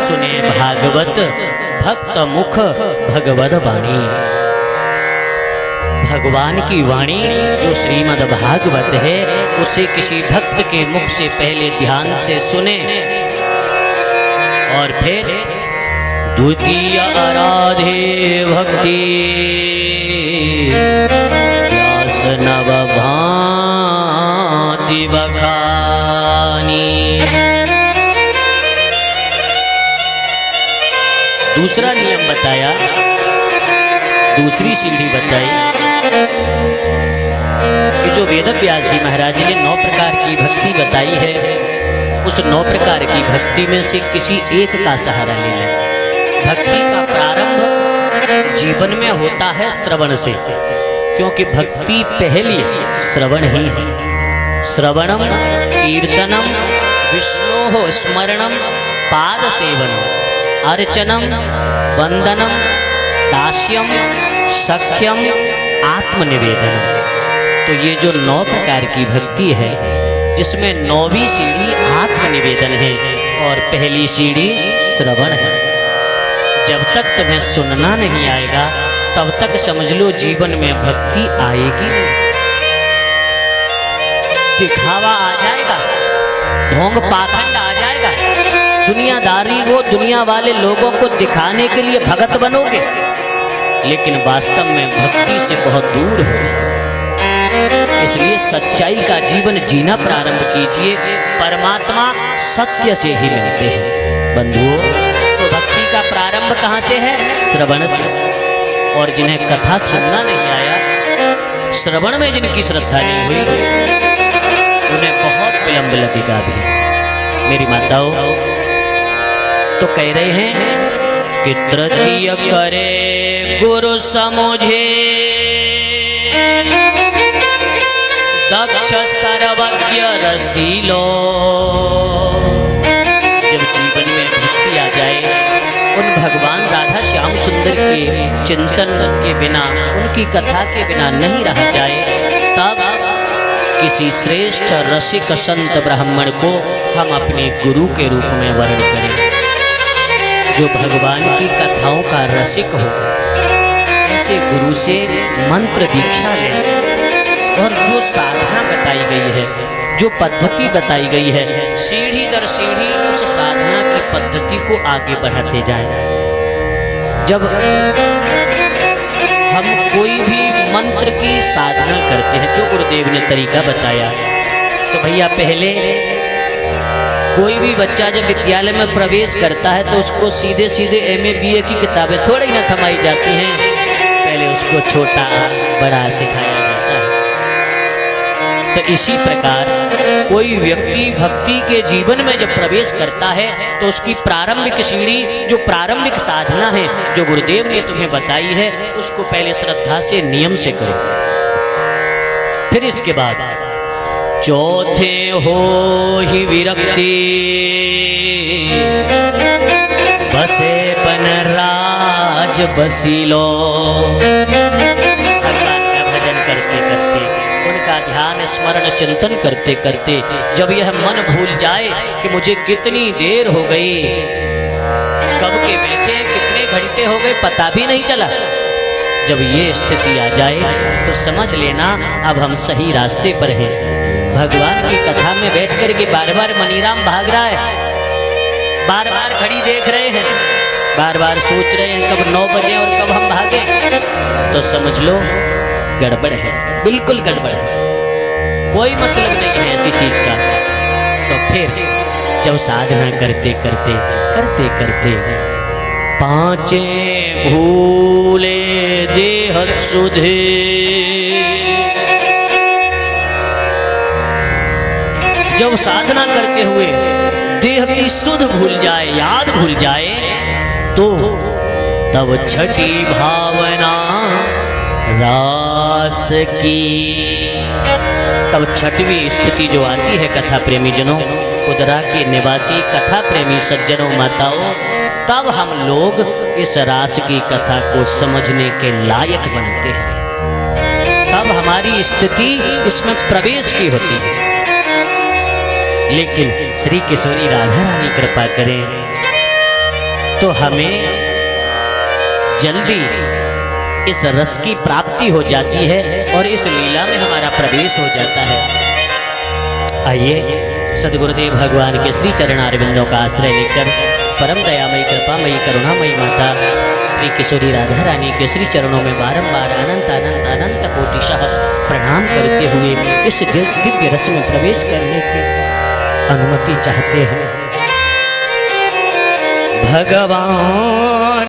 सुने भागवत भक्त मुख भगवद वाणी। भगवान की वाणी जो श्रीमद् भागवत है उसे किसी भक्त के मुख से पहले ध्यान से सुने और फिर द्वितीय आराधे भक्ति व्यास नव भांति बखानी। दूसरा नियम बताया, दूसरी सीढ़ी बताई कि जो वेद व्यास जी महाराज ने 9 प्रकार की भक्ति बताई है, उस 9 प्रकार की भक्ति में से किसी एक का सहारा ले लें। भक्ति का प्रारंभ जीवन में होता है श्रवण से, क्योंकि भक्ति पहली श्रवण ही है। श्रवणम कीर्तनम विष्णोः स्मरणम पाद सेवनम अर्चनम वंदनम दास्यम सख्यम आत्मनिवेदनम। तो ये जो 9 प्रकार की भक्ति है, जिसमें 9वीं सीढ़ी आत्मनिवेदन है और पहली सीढ़ी श्रवण है। जब तक तुम्हें सुनना नहीं आएगा तब तक समझ लो जीवन में भक्ति आएगी नहीं। दिखावा आ जाएगा, ढोंग पाखंड आ जाएगा, दुनियादारी वो दुनिया वाले लोगों को दिखाने के लिए भगत बनोगे, लेकिन वास्तव में भक्ति से बहुत दूर हो जाए। इसलिए सच्चाई का जीवन जीना प्रारंभ कीजिए, परमात्मा सत्य से ही मिलते हैं। बंधुओं, तो भक्ति का प्रारंभ कहाँ से है? श्रवण से। और जिन्हें कथा सुनना नहीं आया, श्रवण में जिनकी श्रद्धा नहीं हुई, उन्हें बहुत विलंब लगेगा भी। मेरी माताओं तो कह रहे हैं कि तृतीय करे गुरु समझे दक्ष सर्वज्ञ रसीलो। जब जीवन में भक्ति आ जाए, उन भगवान राधा श्याम सुंदर के चिंतन के बिना, उनकी कथा के बिना नहीं रहा जाए, तब किसी श्रेष्ठ रसिक संत ब्राह्मण को हम अपने गुरु के रूप में वर्ण करें, जो भगवान की कथाओं का रसिक हो। ऐसे गुरु से मंत्र दीक्षा लें और जो साधना बताई गई है, जो पद्धति बताई गई है, सीढ़ी दर सीढ़ी उस साधना की पद्धति को आगे बढ़ाते जाएं। जब हम कोई भी मंत्र की साधना करते हैं, जो गुरुदेव ने तरीका बताया, तो भैया पहले कोई भी बच्चा जब विद्यालय में प्रवेश करता है तो उसको सीधे सीधे MA BA की किताबें थोड़ी ना थमाई जाती हैं, पहले उसको छोटा बड़ा सिखाया जाता है। तो इसी प्रकार कोई व्यक्ति भक्ति के जीवन में जब प्रवेश करता है तो उसकी प्रारंभिक सीढ़ी, जो प्रारंभिक साधना है, जो गुरुदेव ने तुम्हें बताई है, उसको पहले श्रद्धा से नियम से करो। फिर इसके बाद चौथे हो ही विरक्ति बसे पन राज बसीलो। भगवान का भजन करते करते, उनका ध्यान स्मरण चिंतन करते करते जब यह मन भूल जाए कि मुझे कितनी देर हो गई, कब के बैठे कितने घंटे हो गए पता भी नहीं चला, जब ये स्थिति आ जाए तो समझ लेना अब हम सही रास्ते पर हैं। भगवान की कथा में बैठ कर के बार बार मनीराम भाग रहा है, बार बार घड़ी देख रहे हैं, बार बार सोच रहे हैं कब 9 बजे और कब हम भागे, तो समझ लो गड़बड़ है, बिल्कुल गड़बड़ है, कोई मतलब नहीं है ऐसी चीज का। तो फिर जब साधना करते करते करते करते पांचे भूले देह सुधे, जब साधना करते हुए देह की सुध भूल जाए, याद भूल जाए, तो तब छठी भावना रास की। तब छठवीं स्थिति जो आती है कथा प्रेमी जनों, उदरा के निवासी कथा प्रेमी सज्जनों माताओं, तब हम लोग इस रास की कथा को समझने के लायक बनते हैं। तब हमारी स्थिति इसमें प्रवेश की होती है। लेकिन श्री किशोरी राधा रानी कृपा करें, तो हमें जल्दी इस रस की प्राप्ति हो जाती है और इस लीला में हमारा प्रवेश हो जाता है। आइए सदगुरुदेव भगवान के श्री चरणारविंदों का आश्रय लेकर परम दयामयी कृपामयी करुणामयी माता श्री किशोरी राधा रानी के श्री चरणों में बारंबार अनंत अनंत अनंत कोटिशः प्रणाम करते हुए इस दिव्य रस में प्रवेश करने की अनुमति चाहते हैं। भगवान